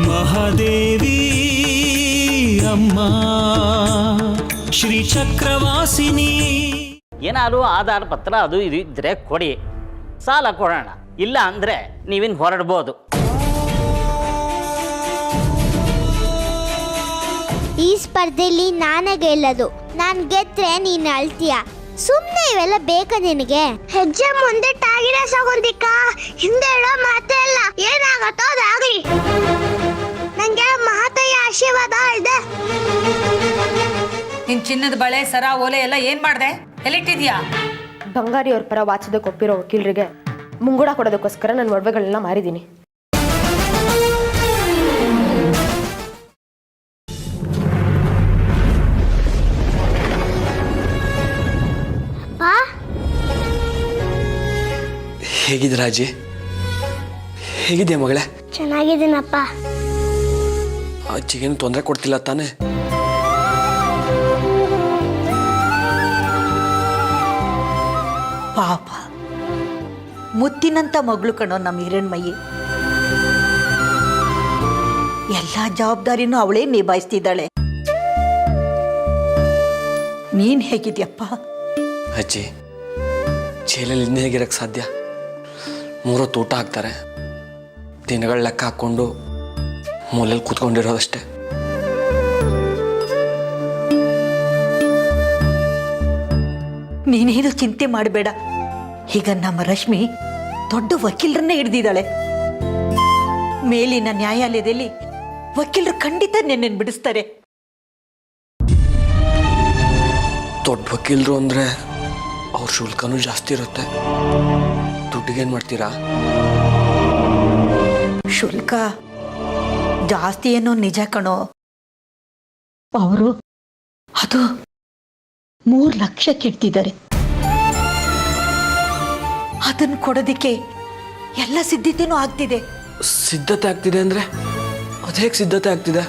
ಮಹಾದೇವಿ ಅಮ್ಮ ಶ್ರೀ ಚಕ್ರವಾಸಿನಿ. ಏನಾದ್ರು ಆಧಾರ ಪತ್ರ ಅದು ಇದು ಇದ್ರೆ ಕೊಡಿ, ಸಾಲ ಕೊಡೋಣ. ಇಲ್ಲ ಅಂದ್ರೆ ನೀವಿನ್ ಹೊರಡ್ಬೋದು. ಈ ಸ್ಪರ್ಧೆಯಲ್ಲಿ ನಾನೇ ಗೆಲ್ಲೋದು. ನಾನು ಗೆದ್ರೆ ನೀನು ಅಳ್ತೀಯ. ಸುಮ್ಮನೆ ಇವೆಲ್ಲ ಬೇಕಾ ನಿನಗೆ? ಹೆಜ್ಜೆ ಮುಂದೆ ಟಾಗಿರ ಸಗೊಂದಿಕ್ಕ, ಹಿಂದೆ ಹೇಳೋ ಮಾತೇ ಇಲ್ಲ. ಏನಾಗತ್ತೋ ಅದಾಗ್ಲಿ. ನಂಗೆ ಮಹಾತಾಯಿ ಆಶೀರ್ವಾದ ಇದೆ. ನಿನ್ ಚಿನ್ನದ ಬಳೆ ಸರ ಓಲೆ ಎಲ್ಲ ಏನ್ ಮಾಡ್ದೆ? ಎಲ್ಲಿಟ್ಟಿದ್ಯಾ? ಬಂಗಾರಿ ಅವ್ರ ಪರ ವಾಚದಕ್ಕೆ ಒಪ್ಪಿರೋ ವಕೀಲರಿಗೆ ಮುಂಗೂಡ ಕೊಡೋದಕ್ಕೋಸ್ಕರ ನನ್ನ ಒಡವೆಗಳನ್ನ ಮಾರಿದ್ದೀನಿ. ಹೇಗಿದ್ದೀರ ಅಜ್ಜಿ? ಹೇಗಿದೆಯಾ ಮಗಳೇ? ಚೆನ್ನಾಗಿದ್ದೀನಪ್ಪ. ಅಜ್ಜಿಗೇನು ತೊಂದರೆ ಕೊಡ್ತಿಲ್ಲ ತಾನೆ? ಪಾಪ, ಮುತ್ತಿನಂತ ಮಗಳು ಕಣೋ ನಮ್ಮ ಹಿರಣ್ಮಯಿ. ಎಲ್ಲ ಜವಾಬ್ದಾರಿನೂ ಅವಳೇ ನಿಭಾಯಿಸ್ತಿದ್ದಾಳೆ. ನೀನ್ ಹೇಗಿದ್ಯಪ್ಪ? ಅಜ್ಜಿ, ಜೈಲಲ್ಲಿ ಇನ್ನೇ ಹೇಗಿರಕ್ಕೆ ಸಾಧ್ಯ? 3 ಹೊತ್ತು ಊಟ ಹಾಕ್ತಾರೆ, ದಿನಗಳ ಲೆಕ್ಕ ಹಾಕ್ಕೊಂಡು ಮೂಲೆಯಲ್ಲಿ ಕೂತ್ಕೊಂಡಿರೋದಷ್ಟೇ. ನೀನೇನು ಚಿಂತೆ ಮಾಡಬೇಡ. ಈಗ ನಮ್ಮ ರಶ್ಮಿ ದೊಡ್ಡ ವಕೀಲರನ್ನೇ ಹಿಡ್ದಿದ್ದಾಳೆ. ಮೇಲಿನ ನ್ಯಾಯಾಲಯದಲ್ಲಿ ವಕೀಲರು ಖಂಡಿತ ನಿನ್ನನ್ನು ಬಿಡಿಸ್ತಾರೆ. ದೊಡ್ಡ ವಕೀಲರು ಅಂದ್ರೆ ಅವ್ರ ಶುಲ್ಕನೂ ಜಾಸ್ತಿ ಇರುತ್ತೆ. ದುಡ್ಡಿಗೇನು ಮಾಡ್ತೀರಾ? ಶುಲ್ಕ ಜಾಸ್ತಿ ಏನೋ ನಿಜ ಕಣೋ. ಅವರು ಅದು 3 ಲಕ್ಷ ಕೆಡ್ತಿದ್ದಾರೆ. ಅದನ್ನು ಕೊಡೋದಿಕ್ಕೆ ಎಲ್ಲ ಸಿದ್ಧತೆನೂ ಆಗ್ತಿದೆ. ಸಿದ್ಧತೆ ಆಗ್ತಿದೆ ಅಂದ್ರೆ ಅದೇಗೆ ಸಿದ್ಧತೆ ಆಗ್ತಿದೆ?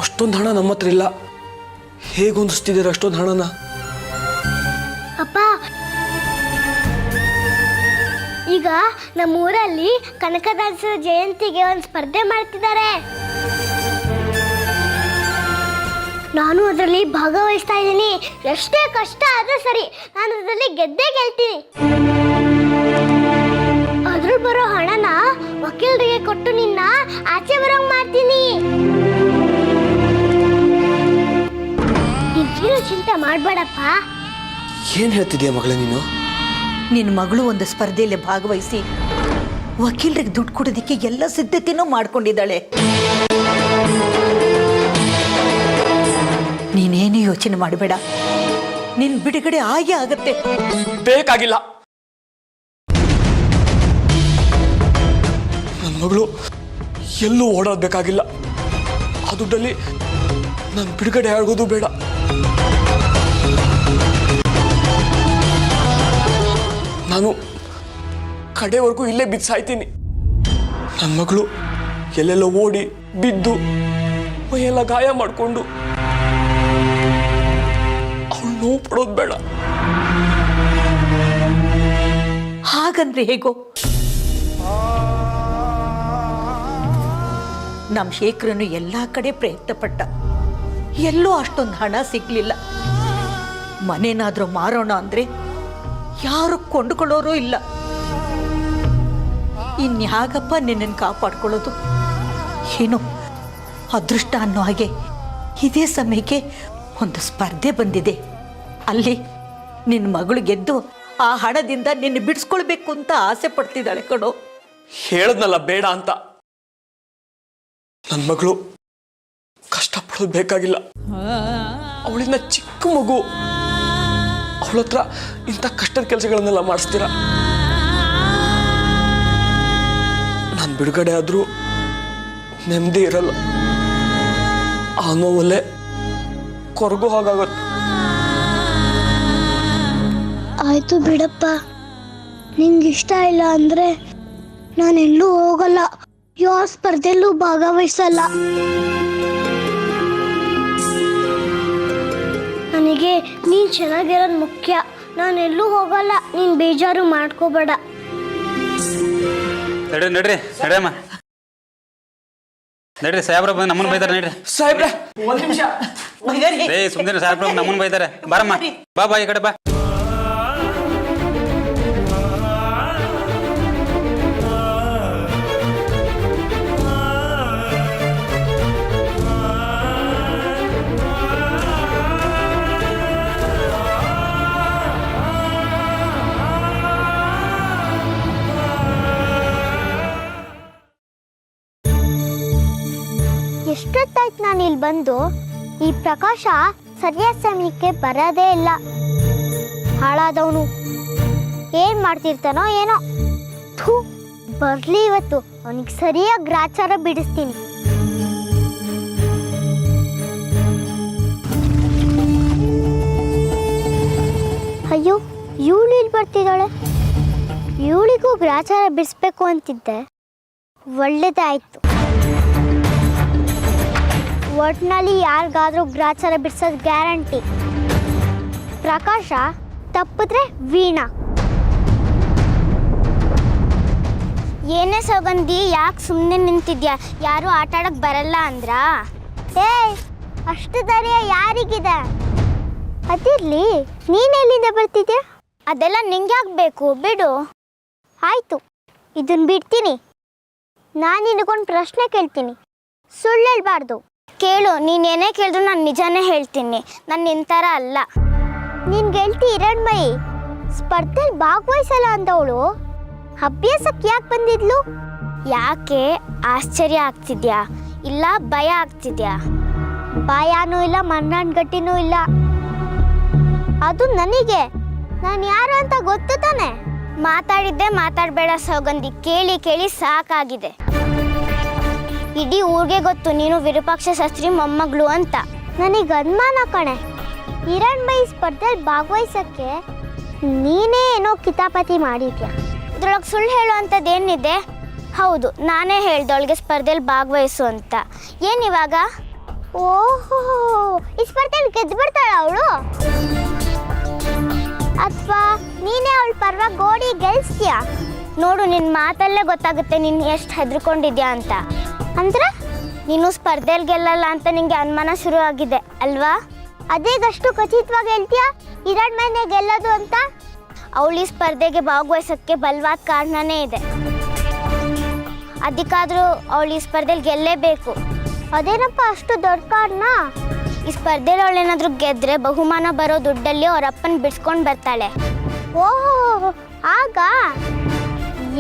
ಅಷ್ಟೊಂದು ಹಣ ನಮ್ಮ ಹತ್ರ ಇಲ್ಲ. ಹೇಗೆ ಹೊಂದಿಸ್ತಿದ್ದೀರ ಅಷ್ಟೊಂದು ಹಣನ? ಅಪ್ಪ, ಈಗ ನಮ್ಮೂರಲ್ಲಿ ಕನಕದಾಸರ ಜಯಂತಿಗೆ ಒಂದು ಸ್ಪರ್ಧೆ ಮಾಡ್ತಿದ್ದಾರೆ. ನಾನು ಅದರಲ್ಲಿ ಭಾಗವಹಿಸ್ತಾ ಇದ್ದೀನಿ. ಎಷ್ಟೇ ಕಷ್ಟ ಆದ್ರೂ ಸರಿ, ನಾನು ಅದರಲ್ಲಿ ಗೆದ್ದೇ ಗೆಲ್ತೀನಿ. ಅದ್ರಲ್ಲಿ ಬರೋ ಹಣನ ವಕೀಲರಿಗೆ ಕೊಟ್ಟು ನಿನ್ನ ಆಚೆ ಬರೋಂಗ್ ಮಾಡ್ತೀನಿ. ನೀನು ಚಿಂತೆ ಮಾಡ್ಬೇಡಪ್ಪ. ಏನ್ ಹೇಳ್ತಿದ್ಯಾ ಮಗಳೇ ನೀನು? ನಿನ್ನ ಮಗಳು ಒಂದು ಸ್ಪರ್ಧೆಯಲ್ಲಿ ಭಾಗವಹಿಸಿ ವಕೀಲರಿಗೆ ದುಡ್ಡು ಕೊಡೋದಕ್ಕೆ ಎಲ್ಲ ಸಿದ್ಧತೆನೂ ಮಾಡ್ಕೊಂಡಿದ್ದಾಳೆ. ನೀನೇನು ಯೋಚನೆ ಮಾಡಬೇಡ. ನಿನ್ ಬಿಡುಗಡೆ ಆಗೇ ಆಗತ್ತೆ. ಬೇಕಾಗಿಲ್ಲ. ನನ್ನ ಮಗಳು ಎಲ್ಲೂ ಓಡಾಡಬೇಕಾಗಿಲ್ಲ. ಆ ದುಡ್ಡಲ್ಲಿ ನನ್ನ ಬಿಡುಗಡೆ ಆಗೋದು ಬೇಡ. ನಾನು ಕಡೆವರೆಗೂ ಇಲ್ಲೇ ಬಿದ್ದು ಸಾಯ್ತೀನಿ. ನನ್ನ ಮಗಳು ಎಲ್ಲೆಲ್ಲ ಓಡಿ ಬಿದ್ದು ಮೈಯೆಲ್ಲ ಗಾಯ ಮಾಡಿಕೊಂಡು ಅವಳು ನೋವು ಪಡೋದು ಬೇಡ. ಹಾಗಂದ್ರೆ ಹೇಗೋ? ನಮ್ಮ ಶೇಖರನು ಎಲ್ಲಾ ಕಡೆ ಪ್ರಯತ್ನ ಪಟ್ಟ. ಎಲ್ಲೂ ಅಷ್ಟೊಂದು ಹಣ ಸಿಗ್ಲಿಲ್ಲ. ಮನೇನಾದ್ರೂ ಮಾರೋಣ ಅಂದ್ರೆ ಯಾರು ಕೊಂಡುಕೊಳ್ಳೋರು ಇಲ್ಲ. ಇನ್ಯಾಗಪ್ಪ ನಿನ್ನನ್ನು ಕಾಪಾಡ್ಕೊಳ್ಳೋದು? ಏನೋ ಅದೃಷ್ಟ ಅನ್ನೋ ಹಾಗೆ ಇದೇ ಸಮಯಕ್ಕೆ ಒಂದು ಸ್ಪರ್ಧೆ ಬಂದಿದೆ. ಅಲ್ಲಿ ನಿನ್ನ ಮಗಳು ಗೆದ್ದು ಆ ಹಣದಿಂದ ನಿನ್ನ ಬಿಡಿಸ್ಕೊಳ್ಬೇಕು ಅಂತ ಆಸೆ ಪಡ್ತಿದ್ದಾಳೆ ಕಣೋ. ಹೇಳದ್ನಲ್ಲ ಬೇಡ ಅಂತ. ನನ್ನ ಮಗಳು ಕಷ್ಟಪಡೋದು ಬೇಕಾಗಿಲ್ಲ. ಅವಳಿಂದ ಚಿಕ್ಕ ಮಗು, ಅವಳ ಹತ್ರ ಇಂಥ ಕಷ್ಟದ ಕೆಲಸಗಳನ್ನೆಲ್ಲ ಮಾಡಿಸ್ತೀರಾ? ನಾನು ಬಿಡುಗಡೆ ಆದ್ರೂ ನೆಮ್ಮದಿ ಇರಲ್ಲ. ಆ ನೋವಲ್ಲೇ ಕೊರಗು ಹಾಗಾಗುತ್ತೆ. ಆಯ್ತು ಬಿಡಪ್ಪ, ನಿಂಗಿಷ್ಟ ಇಲ್ಲ ಅಂದ್ರೆ ನಾನೆಲ್ಲೂ ಹೋಗಲ್ಲ, ಯಾವ ಸ್ಪರ್ಧೆಯಲ್ಲೂ ಭಾಗವಹಿಸಲ್ಲ. ನನಗೆ ನೀನ್ ಚೆನ್ನಾಗಿರೋದು ಮುಖ್ಯ. ನಾನೆಲ್ಲೂ ಹೋಗಲ್ಲ, ನೀನ್ ಬೇಜಾರು ಮಾಡ್ಕೋಬೇಡ. ನಡ್ರಿ ನಡಿಯಮ್ಮ ನಡ್ರಿ ಸಾಹೇಬ್ರ ಬಂದು ನಮ್ಮನ್ನ ಬೈತಾರೆ ನಡ್ರಿ ಸಾಹೇಬ್ರೆ ಒಂದ್ ನಿಮಿಷ. ಏ ಸುಮ್ಮನೆ ಸಾಹೇಬ್ರ ನಮ್ಮನ್ನ ಬೈತಾರೆ ಬಾರಮ್ಮ ಬಾ ಈ ಕಡೆ ಬಾ ಎಷ್ಟೊತ್ತಾಯ್ತು ನಾನು ಇಲ್ಲಿ ಬಂದು. ಈ ಪ್ರಕಾಶ ಸರಿಯಾದ ಸಮಯಕ್ಕೆ ಬರೋದೇ ಇಲ್ಲ. ಹಾಳಾದವನು ಏನ್ ಮಾಡ್ತಿರ್ತಾನೋ ಏನೋ. ಥೂ, ಬರ್ಲಿ ಇವತ್ತು ಅವನಿಗೆ ಸರಿಯಾಗಿ ಗ್ರಾಚಾರ ಬಿಡಿಸ್ತೀನಿ. ಅಯ್ಯೋ, ಇವಳು ಇಲ್ಲಿ ಬರ್ತಿದ್ದಾಳೆ. ಇವಳಿಗೂ ಗ್ರಾಚಾರ ಬಿಡಿಸ್ಬೇಕು ಅಂತಿದ್ದೆ, ಒಳ್ಳೇದಾಯ್ತು. ಒಟ್ನಲ್ಲಿ ಯಾರಿಗಾದ್ರೂ ಗ್ರಾಚಾರ ಬಿಡಿಸೋದು ಗ್ಯಾರಂಟಿ. ಪ್ರಕಾಶ ತಪ್ಪಿದ್ರೆ ವೀಣಾ. ಏನೇ ಸೌಗಂಧಿ, ಯಾಕೆ ಸುಮ್ಮನೆ ನಿಂತಿದ್ಯಾ? ಯಾರು ಆಟ ಆಡಕ್ಕೆ ಬರಲ್ಲ ಅಂದ್ರಾ? ಅಷ್ಟು ಧೈರ್ಯ ಯಾರಿಗಿದೆ? ಅದಿರ್ಲಿ, ನೀನೆಲ್ಲಿಂದ ಬರ್ತಿದ್ಯಾ? ಅದೆಲ್ಲ ನಿಂಗೆ ಬೇಕು, ಬಿಡು. ಆಯ್ತು, ಇದನ್ನ ಬಿಡ್ತೀನಿ. ನಾನು ನಿನಗೊಂದು ಪ್ರಶ್ನೆ ಕೇಳ್ತೀನಿ, ಸುಳ್ಳು ಹೇಳ್ಬಾರ್ದು. ಕೇಳು, ನೀನೇನೇ ಕೇಳಿದ್ರು ನಾನು ನಿಜಾನೇ ಹೇಳ್ತೀನಿ. ನಾನು ನಿಂತರ ಅಲ್ಲ. ನಿನ್ ಗೆಳತಿ ಹಿರಣ್ಮಯಿ ಸ್ಪರ್ಧೆಯಲ್ಲಿ ಭಾಗವಹಿಸಲ್ಲ ಅಂದವಳು ಅಭ್ಯಾಸಕ್ಕೆ ಯಾಕೆ ಬಂದಿದ್ಲು? ಯಾಕೆ ಆಶ್ಚರ್ಯ ಆಗ್ತಿದ್ಯಾ ಇಲ್ಲ ಭಯ ಆಗ್ತಿದ್ಯಾ? ಭಯನೂ ಇಲ್ಲ, ಮಣ್ಣಾನ್ಗಟ್ಟಿನೂ ಇಲ್ಲ. ಅದು ನನಗೆ, ನಾನು ಯಾರು ಅಂತ ಗೊತ್ತು ತಾನೆ. ಮಾತಾಡಿದ್ದೆ ಮಾತಾಡಬೇಡ ಸೌಗಂಧಿ, ಕೇಳಿ ಕೇಳಿ ಸಾಕಾಗಿದೆ. ಇಡೀ ಊರಿಗೆ ಗೊತ್ತು ನೀನು ವಿರೂಪಾಕ್ಷ ಶಾಸ್ತ್ರಿ ಮೊಮ್ಮಗಳು ಅಂತ. ನನಗೆ ಅನುಮಾನ ಕಣೆ, ಹಿರಣ್ಮಯಿ ಸ್ಪರ್ಧೆಯಲ್ಲಿ ಭಾಗವಹಿಸಕ್ಕೆ ನೀನೇ ಏನೋ ಕಿತಾಪತಿ ಮಾಡಿದ್ಯಾ. ಇದ್ರೊಳಗೆ ಸುಳ್ಳು ಹೇಳೋ ಅಂಥದ್ದೇನಿದೆ? ಹೌದು, ನಾನೇ ಹೇಳ್ದವಳಿಗೆ ಸ್ಪರ್ಧೆಯಲ್ಲಿ ಭಾಗವಹಿಸು ಅಂತ. ಏನಿವಾಗ? ಓಹೋ, ಈ ಸ್ಪರ್ಧೆಯಲ್ಲಿ ಗೆದ್ದು ಬಿಡ್ತಾಳ ಅವಳು? ಅಥವಾ ನೀನೇ ಅವಳ ಪರವಾಗಿ ಗೋಡಿ ಗೆಲ್ಸ್ತೀಯಾ? ನೋಡು, ನಿನ್ನ ಮಾತಲ್ಲೇ ಗೊತ್ತಾಗುತ್ತೆ ನೀನು ಎಷ್ಟು ಹೆದರ್ಕೊಂಡಿದ್ಯಾ ಅಂತ. ಅಂದ್ರೆ ನೀನು ಸ್ಪರ್ಧೆಯಲ್ಲಿ ಗೆಲ್ಲಲ್ಲ ಅಂತ ನಿಂಗೆ ಅನುಮಾನ ಶುರು ಆಗಿದೆ ಅಲ್ವಾ? ಅದೇಗಷ್ಟು ಖಚಿತವಾಗಿ ಹೇಳ್ತೀಯಾ ಹಿರಣ್ಮಯಿನೇ ಗೆಲ್ಲೋದು ಅಂತ? ಅವಳು ಈ ಸ್ಪರ್ಧೆಗೆ ಭಾಗವಹಿಸೋಕ್ಕೆ ಬಲವಾದ ಕಾರಣನೇ ಇದೆ. ಅದಕ್ಕಾದ್ರೂ ಅವಳು ಈ ಸ್ಪರ್ಧೆಯಲ್ಲಿ ಗೆಲ್ಲೇಬೇಕು. ಅದೇನಪ್ಪ ಅಷ್ಟು ದೊಡ್ಡ ಕಾರಣ? ಈ ಸ್ಪರ್ಧೆಯಲ್ಲಿ ಅವಳೇನಾದ್ರೂ ಗೆದ್ರೆ ಬಹುಮಾನ ಬರೋ ದುಡ್ಡಲ್ಲಿ ಅವ್ರ ಅಪ್ಪನ ಬಿಡಿಸ್ಕೊಂಡು ಬರ್ತಾಳೆ. ಓಹೋ, ಆಗ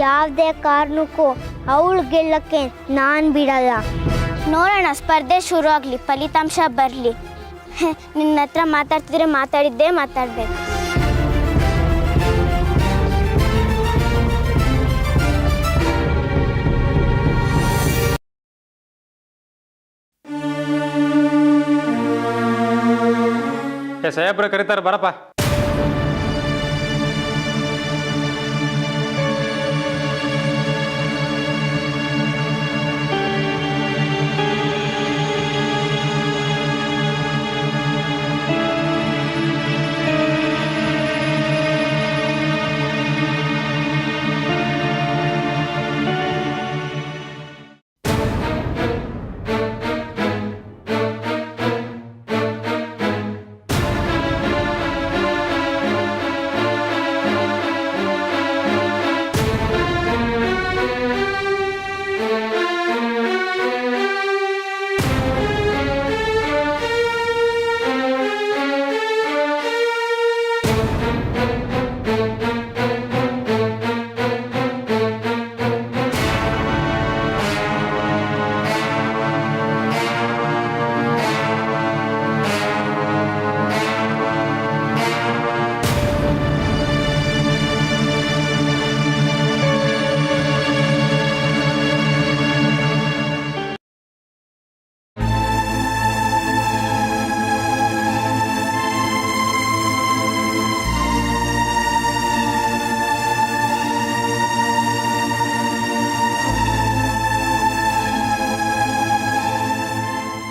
ಯಾವುದೇ ಕಾರಣಕ್ಕೂ ಅವಳು ಗೆಲ್ಲಕ್ಕೆ ನಾನು ಬಿಡಲ್ಲ. ನೋಡೋಣ, ಸ್ಪರ್ಧೆ ಶುರು ಆಗಲಿ, ಫಲಿತಾಂಶ ಬರಲಿ. ನಿನ್ನ ಹತ್ರ ಮಾತಾಡ್ತಿದ್ರೆ ಮಾತಾಡಿದ್ದೇ ಮಾತಾಡಬೇಕು. ಸಾಹೇಬ್ರ ಕರೀತಾರೆ, ಬರಪ್ಪ.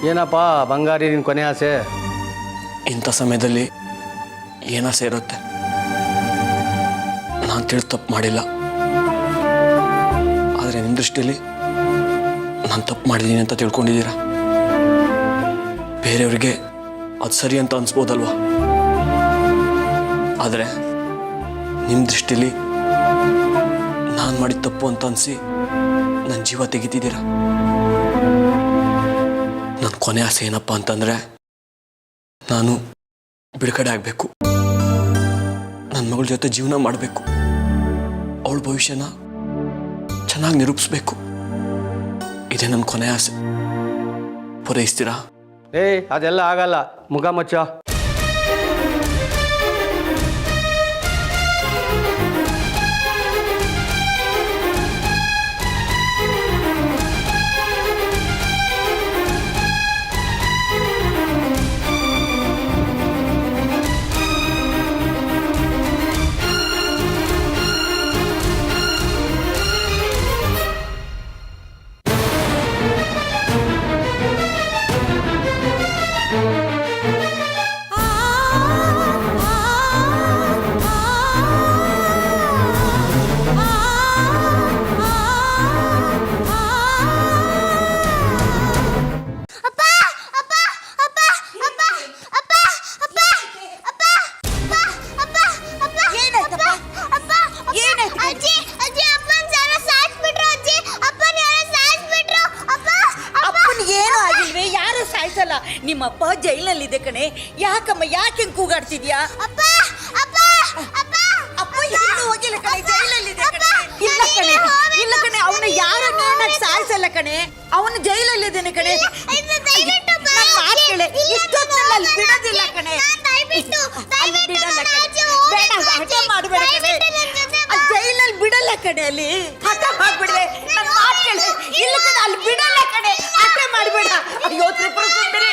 ಏನಪ್ಪ ಬಂಗಾರಿ ನಿನ್ನ ಕೊನೆ ಆಸೆ? ಇಂಥ ಸಮಯದಲ್ಲಿ ಏನಾಸೆ ಇರುತ್ತೆ? ನಾನು ತಿಳಿದು ತಪ್ಪು ಮಾಡಿಲ್ಲ, ಆದರೆ ನಿಮ್ಮ ದೃಷ್ಟಿಯಲ್ಲಿ ನಾನು ತಪ್ಪು ಮಾಡಿದ್ದೀನಿ ಅಂತ ತಿಳ್ಕೊಂಡಿದ್ದೀರಾ. ಬೇರೆಯವರಿಗೆ ಅದು ಸರಿ ಅಂತ ಅನ್ಸ್ಬೋದಲ್ವಾ, ಆದರೆ ನಿಮ್ಮ ದೃಷ್ಟಿಲಿ ನಾನು ಮಾಡಿದ ತಪ್ಪು ಅಂತ ಅನಿಸಿ ನನ್ನ ಜೀವ ತೆಗಿತಿದ್ದೀರಾ. ನನ್ನ ಕೊನೆ ಆಸೆ ಏನಪ್ಪ ಅಂತಂದರೆ ನಾನು ಬಿಡುಗಡೆ ಆಗಬೇಕು, ನನ್ನ ಮಗಳ ಜೊತೆ ಜೀವನ ಮಾಡಬೇಕು, ಅವಳ ಭವಿಷ್ಯನ ಚೆನ್ನಾಗಿ ನಿರೂಪಿಸ್ಬೇಕು. ಇದೇ ನನ್ನ ಕೊನೆ ಆಸೆ. ಪೂರೈಸ್ತೀರಾ? ಅದೆಲ್ಲ ಆಗಲ್ಲ, ಮುಗ ಮಚ್ಚ. ನಿಮ್ಮಪ್ಪ ಜೈಲಲ್ಲಿದೆ ಕಣೆ. ಯಾಕಮ್ಮ ಯಾಕೆ ಕೂಗಾಡ್ತಿದ್ಯಾ? ಅಪ್ಪ ಎಲ್ಲೂ ಹೋಗಿಲ್ಲ ಕಣೆ, ಜೈಲಲ್ಲಿದೆ ಕಣೆ. ಇಲ್ಲ ಕಣೆ, ಇಲ್ಲ ಕಣೆ, ಅವನು ಯಾರನ್ನ ಸಾಯಿಸಲ್ಲ ಕಣೆ, ಅವನು ಜೈಲಲ್ಲಿದ್ದಾನೆ ಕಣೆ. ಇಷ್ಟೊತ್ತಲ್ಲಿ ಬಿಡೋದಿಲ್ಲ ಕಣೆ, ಅಲ್ಲಿ ಬಿಡಲ್ಲ ಕಣೆ. ಬೇಡ, ಹಠ ಮಾಡಬೇಡ ಕಣೆ, ಜೈಲಲ್ಲಿ ಬಿಡಲ್ಲ ಕಣೆ. ಅಲ್ಲಿ ಹಠ ಮಾಡ್ಬಿಡ್ವೆ, ನನ್ನ ಮಾತು ಕೇಳಿ. ಇಲ್ಲ ಕಣೆ, ಅಲ್ಲಿ ಬಿಡಲ್ಲ ಕಣೆ, ಹಠ ಮಾಡಬೇಡ. ಅಯ್ಯೋ ತ್ರಿಪುರ ಸುಂದರಿ,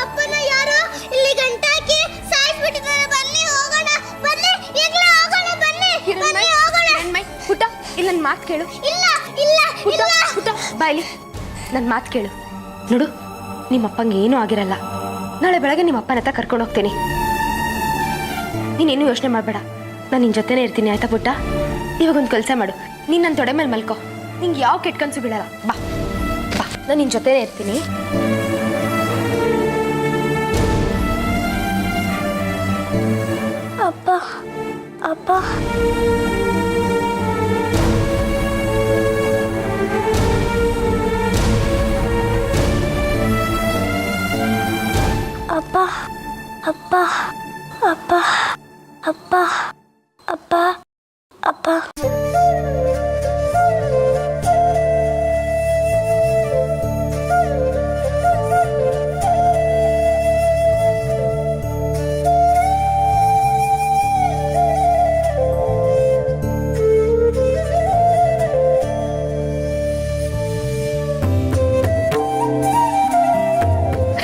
ಅಪ್ಪನ ಯಾರೋ ಇಲ್ಲಿ ಗಂಟಾಕಿ ಸಾಯಿಸ್ಬಿಟ್ಟಿದ್ದಾರೆ. ಬನ್ನಿ ಹೋಗೋಣ, ಬನ್ನಿ ಈಗಲೇ ಹೋಗೋಣ, ಬನ್ನಿ ಬನ್ನಿ ಹೋಗೋಣ. ಪುಟ್ಟ, ಇಲ್ಲಿ ನನ್ನ ಮಾತು ಕೇಳು. ಇಲ್ಲ ಇಲ್ಲ ಇಲ್ಲ ಪುಟ್ಟ, ಬಾಯ್ಲಿ, ನನ್ನ ಮಾತು ಕೇಳು. ನೋಡು, ನಿಮ್ಮಪ್ಪಂಗೆ ಏನೂ ಆಗಿರಲ್ಲ. ನಾಳೆ ಬೆಳಗ್ಗೆ ನಿಮ್ಮ ಅಪ್ಪನ ಹತ್ರ ಕರ್ಕೊಂಡು ಹೋಗ್ತೀನಿ. ನೀನೇನು ಯೋಚನೆ ಮಾಡಬೇಡ, ನಾನು ನಿನ್ನ ಜೊತೆನೇ ಇರ್ತೀನಿ, ಆಯ್ತಾ ಪುಟ್ಟ? ಇವಾಗ ಒಂದು ಕೆಲಸ ಮಾಡು, ನೀನು ನನ್ನ ತೊಡೆ ಮೇಲೆ ಮಲ್ಕೋ. ನಿಂಗೆ ಯಾವ ಕೆಟ್ಟ ಕನಸು ಬೀಳಲ್ಲ. ಬಾ ಬಾ, ನಾನು ನಿನ್ನ ಜೊತೆನೇ ಇರ್ತೀನಿ. ಅಪ್ಪ ಅಪ್ಪ ಅಪ್ಪ ಅಪ್ಪ ಅಪ್ಪ ಅಪ್ಪ ಅಪ್ಪ ಅಪ್ಪ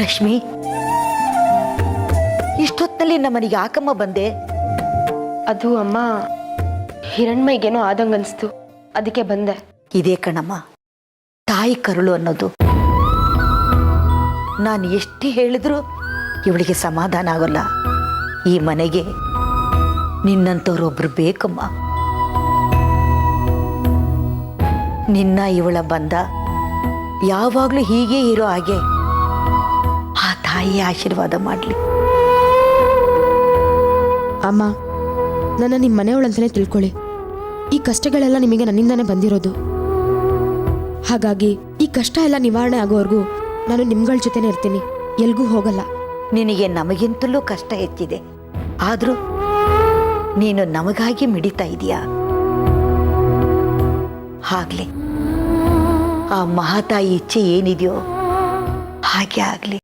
ರಶ್ಮಿ, ಇಷ್ಟೊತ್ತಲ್ಲಿ ನಮ್ಮನೆಗೆ ಯಾಕಮ್ಮ ಬಂದೆ? ಅದು ಅಮ್ಮ, ಹಿರಣ್ಮೈಗೇನೋ ಆದಂಗನ್ಸ್ತು, ಅದಕ್ಕೆ ಬಂದೆ. ಇದೇ ಕಣಮ್ಮ ತಾಯಿ ಕರುಳು ಅನ್ನೋದು. ನಾನು ಎಷ್ಟೇ ಹೇಳಿದ್ರು ಇವಳಿಗೆ ಸಮಾಧಾನ ಆಗೋಲ್ಲ. ಈ ಮನೆಗೆ ನಿನ್ನಂಥವ್ರೊಬ್ರು ಬೇಕಮ್ಮ. ನಿನ್ನ ಇವಳ ಬಂದ ಯಾವಾಗಲೂ ಹೀಗೆ ಇರೋ ಹಾಗೆ ಆ ತಾಯಿ ಆಶೀರ್ವಾದ ಮಾಡಲಿ. ಅಮ್ಮ, ನನ್ನ ನಿಮ್ಮ ಮನೆಯವಳಂತಲೇ ತಿಳ್ಕೊಳ್ಳಿ. ಈ ಕಷ್ಟಗಳೆಲ್ಲ ನಿಮಗೆ ನನ್ನಿಂದಾನೇ ಬಂದಿರೋದು. ಹಾಗಾಗಿ ಈ ಕಷ್ಟ ಎಲ್ಲ ನಿವಾರಣೆ ಆಗೋವರೆಗೂ ನಾನು ನಿಮ್ಗಳ ಜೊತೆನೇ ಇರ್ತೀನಿ, ಎಲ್ಗೂ ಹೋಗಲ್ಲ. ನಿನಗೆ ನಮಗಿಂತಲೂ ಕಷ್ಟ ಹೆಚ್ಚಿದೆ, ಆದರೂ ನೀನು ನಮಗಾಗಿ ಮಿಡಿತಾ ಇದೀಯಾ. ಆಗ್ಲಿ, ಆ ಮಹಾತಾಯಿ ಇಚ್ಛೆ ಏನಿದೆಯೋ ಹಾಗೆ ಆಗ್ಲಿ.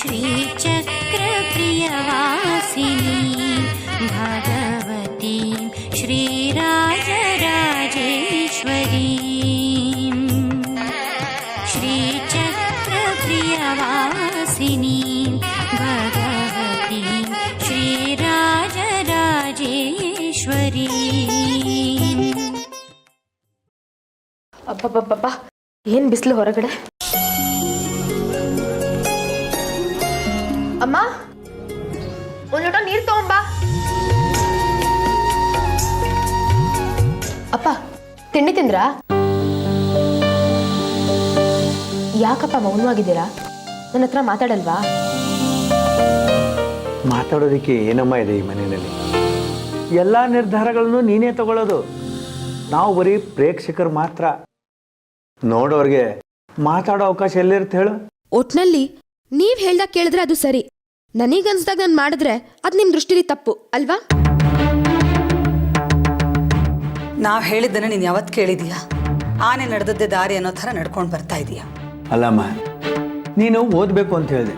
श्रीचक्रप्रियवासिनी भगवती श्रीराजराजेश्वरी श्रीचक्रप्रियवासिनी भगवती श्रीराजराजेश्वरी. ಅಬ್ಬಬ್ಬಬ್ಬ ಏನ್ ಬಿಸಿಲು ಹೊರಗಡೆ. ಅಮ್ಮ ಒಂದು ಲೋಟ ನೀರು ತಗೊಂಬಾ. ಅಪ್ಪ ತಿಂಡಿ ತಿಂದ್ರಾ? ಯಾಕಪ್ಪ ಮೌನವಾಗಿದ್ದೀರಾ? ನನ್ನ ಹತ್ರ ಮಾತಾಡಲ್ವಾ? ಮಾತಾಡೋದಕ್ಕೆ ಏನಮ್ಮ ಇದೆ ಈ ಮನೆಯಲ್ಲಿ? ಎಲ್ಲ ನಿರ್ಧಾರಗಳನ್ನು ನೀನೇ ತಗೊಳ್ಳೋದು. ನಾವು ಬರೀ ಪ್ರೇಕ್ಷಕರು ಮಾತ್ರ. ನೋಡೋರ್ಗೆ ಮಾತಾಡೋ ಅವಕಾಶ ಎಲ್ಲಿರುತ್ತೆ ಹೇಳು? ಒಟ್ನಲ್ಲಿ ನೀವ್ ಹೇಳ್ದಾಗ ಕೇಳಿದ್ರೆ ಅದು ಸರಿ, ನನಗನ್ಸ್ದಾಗ ನಾನು ಮಾಡಿದ್ರೆ ಅದು ನಿಮ್ ದೃಷ್ಟಿಲಿ ತಪ್ಪು ಅಲ್ವಾ? ನಾವು ಹೇಳಿದ್ದನ್ನು ನೀನು ಯಾವತ್ತು ಕೇಳಿದೀಯಾ? ಆನೆ ನಡೆದದ್ದೇ ದಾರಿ ಅನ್ನೋ ಥರ ನಡ್ಕೊಂಡು ಬರ್ತಾ ಇದೀಯಾ. ಅಲ್ಲಮ್ಮ, ನೀನು ಓದಬೇಕು ಅಂತ ಹೇಳಿದೆ,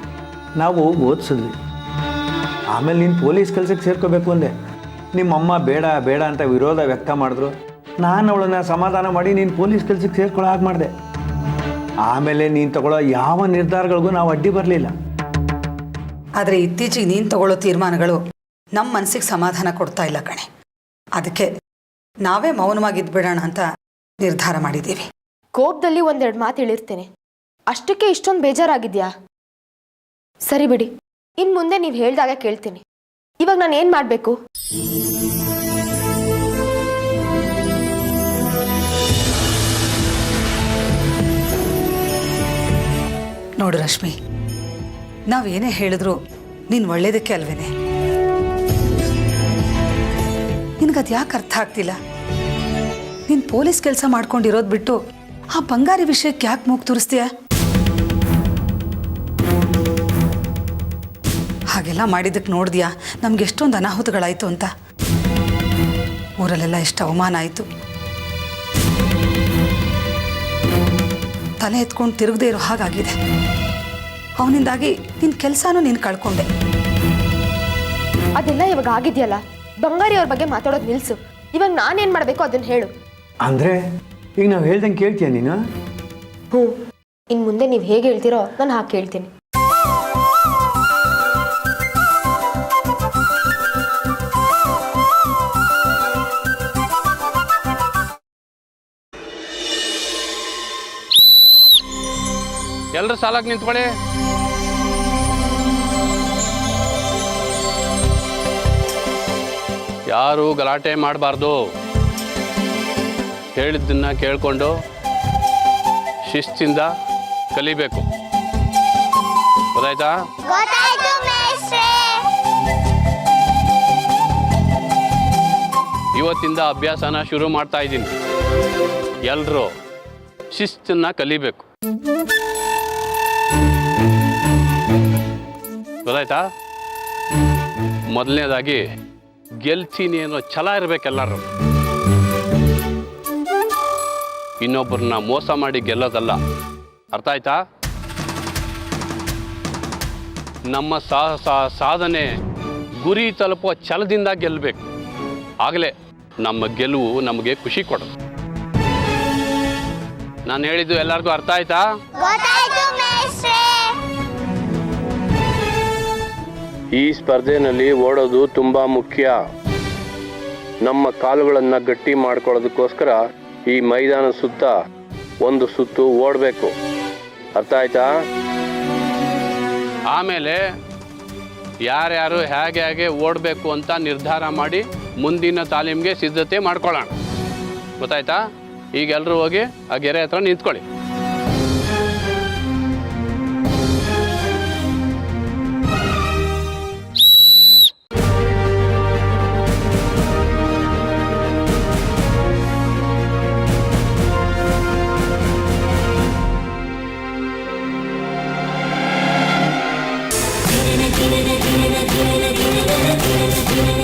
ನಾವು ಓದಿಸಿದ್ವಿ. ಆಮೇಲೆ ನೀನು ಪೊಲೀಸ್ ಕೆಲಸಕ್ಕೆ ಸೇರ್ಕೋಬೇಕು ಅಂದೆ. ನಿಮ್ಮಮ್ಮ ಬೇಡ ಬೇಡ ಅಂತ ವಿರೋಧ ವ್ಯಕ್ತ ಮಾಡಿದ್ರು. ನಾನು ಅವಳನ್ನು ಸಮಾಧಾನ ಮಾಡಿ ನೀನು ಪೊಲೀಸ್ ಕೆಲಸಕ್ಕೆ ಸೇರ್ಕೊಳ್ಳೋ ಹಾಗೆ ಮಾಡಿದೆ. ಆಮೇಲೆ ನೀನು ತಗೊಳ್ಳೋ ಯಾವ ನಿರ್ಧಾರಗಳಿಗೂ ನಾವು ಅಡ್ಡಿ ಬರಲಿಲ್ಲ. ಆದರೆ ಇತ್ತೀಚೆಗೆ ನೀನು ತಗೊಳ್ಳೋ ತೀರ್ಮಾನಗಳು ನಮ್ಮ ಮನಸ್ಸಿಗೆ ಸಮಾಧಾನ ಕೊಡ್ತಾ ಇಲ್ಲ ಕಣೆ. ಅದಕ್ಕೆ ನಾವೇ ಮೌನವಾಗಿದ್ಬಿಡೋಣ ಅಂತ ನಿರ್ಧಾರ ಮಾಡಿದ್ದೀವಿ. ಕೋಪದಲ್ಲಿ ಒಂದೆರಡು ಮಾತು ಹೇಳಿರ್ತೇನೆ, ಅಷ್ಟಕ್ಕೆ ಇಷ್ಟೊಂದು ಬೇಜಾರಾಗಿದ್ಯಾ? ಸರಿ ಬಿಡಿ, ಇನ್ನು ಮುಂದೆ ನೀವು ಹೇಳ್ದಾಗ ಕೇಳ್ತೀನಿ. ಇವಾಗ ನಾನು ಏನು ಮಾಡಬೇಕು? ನೋಡು ರಶ್ಮಿ, ನಾವೇನೇ ಹೇಳಿದ್ರು ನೀನು ಒಳ್ಳೇದಕ್ಕೆ ಅಲ್ವೇನೆ. ನಿನಗದು ಯಾಕೆ ಅರ್ಥ ಆಗ್ತಿಲ್ಲ? ನೀನು ಪೊಲೀಸ್ ಕೆಲಸ ಮಾಡ್ಕೊಂಡಿರೋದು ಬಿಟ್ಟು ಆ ಬಂಗಾರಿ ವಿಷಯಕ್ಕೆ ಯಾಕೆ ಮೂಗು ತೋರಿಸ್ತೀಯ? ಹಾಗೆಲ್ಲ ಮಾಡಿದ್ದಕ್ಕೆ ನೋಡಿದ್ಯಾ ನಮ್ಗೆ ಎಷ್ಟೊಂದು ಅನಾಹುತಗಳಾಯಿತು ಅಂತ. ಊರಲ್ಲೆಲ್ಲ ಎಷ್ಟು ಅವಮಾನ ಆಯಿತು. ತಲೆ ಎತ್ಕೊಂಡು ತಿರುಗದೇ ಇರೋ ಹಾಗಾಗಿದೆ. ಅವನಿಂದಾಗಿ ನಿನ್ನ ಕೆಲಸನೂ ನೀನು ಕಳ್ಕೊಂಡೆ. ಅದೆಲ್ಲ ಇವಾಗ ಆಗಿದೆಯಲ್ಲ, ಬಂಗಾರಿ ಅವ್ರ ಬಗ್ಗೆ ಮಾತಾಡೋದು ನಿಲ್ಸು. ಇವಾಗ ನಾನೇನು ಮಾಡಬೇಕು ಅದನ್ನು ಹೇಳು. ಅಂದರೆ ಈಗ ನಾವು ಹೇಳ್ದಂಗೆ ಕೇಳ್ತೀಯ ನೀನು? ಹ್ಞೂ, ಇನ್ನು ಮುಂದೆ ನೀವು ಹೇಗೆ ಹೇಳ್ತೀರೋ ನಾನು ಹಾಗೆ ಕೇಳ್ತೀನಿ. ಎಲ್ಲರೂ ಸಾಲಾಗಿ ನಿಂತ್ಕೊಳ್ಳಿ. ಯಾರು ಗಲಾಟೆ ಮಾಡಬಾರ್ದು. ಹೇಳಿದ್ದನ್ನ ಕೇಳಿಕೊಂಡು ಶಿಸ್ತಿಂದ ಕಲಿಬೇಕು. ಗೊತ್ತಾಯ್ತಾ? ಇವತ್ತಿಂದ ಅಭ್ಯಾಸನ ಶುರು ಮಾಡ್ತಾ ಇದ್ದೀನಿ. ಎಲ್ಲರೂ ಶಿಸ್ತನ್ನ ಕಲಿಬೇಕು. ಗೊತ್ತಾಯ್ತಾ? ಮೊದಲನೇದಾಗಿ ಗೆಲ್ತೀನಿ ಅನ್ನೋ ಛಲ ಇರಬೇಕೆಲ್ಲರೂ. ಇನ್ನೊಬ್ಬರನ್ನ ಮೋಸ ಮಾಡಿ ಗೆಲ್ಲೋದಲ್ಲ. ಅರ್ಥ ಆಯ್ತಾ? ನಮ್ಮ ಸಾಧನೆ ಗುರಿ ತಲುಪುವ ಛಲದಿಂದ ಗೆಲ್ಲಬೇಕು. ಆಗಲೇ ನಮ್ಮ ಗೆಲುವು ನಮಗೆ ಖುಷಿ ಕೊಡೋದು. ನಾನು ಹೇಳಿದ್ದು ಎಲ್ಲರಿಗೂ ಅರ್ಥ ಆಯ್ತಾ? ಈ ಸ್ಪರ್ಧೆಯಲ್ಲಿ ಓಡೋದು ತುಂಬ ಮುಖ್ಯ. ನಮ್ಮ ಕಾಲುಗಳನ್ನು ಗಟ್ಟಿ ಮಾಡ್ಕೊಳ್ಳೋದಕ್ಕೋಸ್ಕರ ಈ ಮೈದಾನ ಸುತ್ತ ಒಂದು ಸುತ್ತು ಓಡಬೇಕು. ಅರ್ಥ ಆಯ್ತಾ? ಆಮೇಲೆ ಯಾರ್ಯಾರು ಹೇಗೆ ಓಡಬೇಕು ಅಂತ ನಿರ್ಧಾರ ಮಾಡಿ ಮುಂದಿನ ತಾಲೀಮಿಗೆ ಸಿದ್ಧತೆ ಮಾಡ್ಕೊಳ್ಳೋಣ. ಗೊತ್ತಾಯ್ತಾ? ಈಗ ಎಲ್ಲರೂ ಹೋಗಿ ಆ ಗೆರೆ ಹತ್ರ ನಿಂತ್ಕೊಳ್ಳಿ. ಗಿನ ಗಿನ ಗಿನ ಗಿನ ಗಿನ ಗಿನ ಗಿನ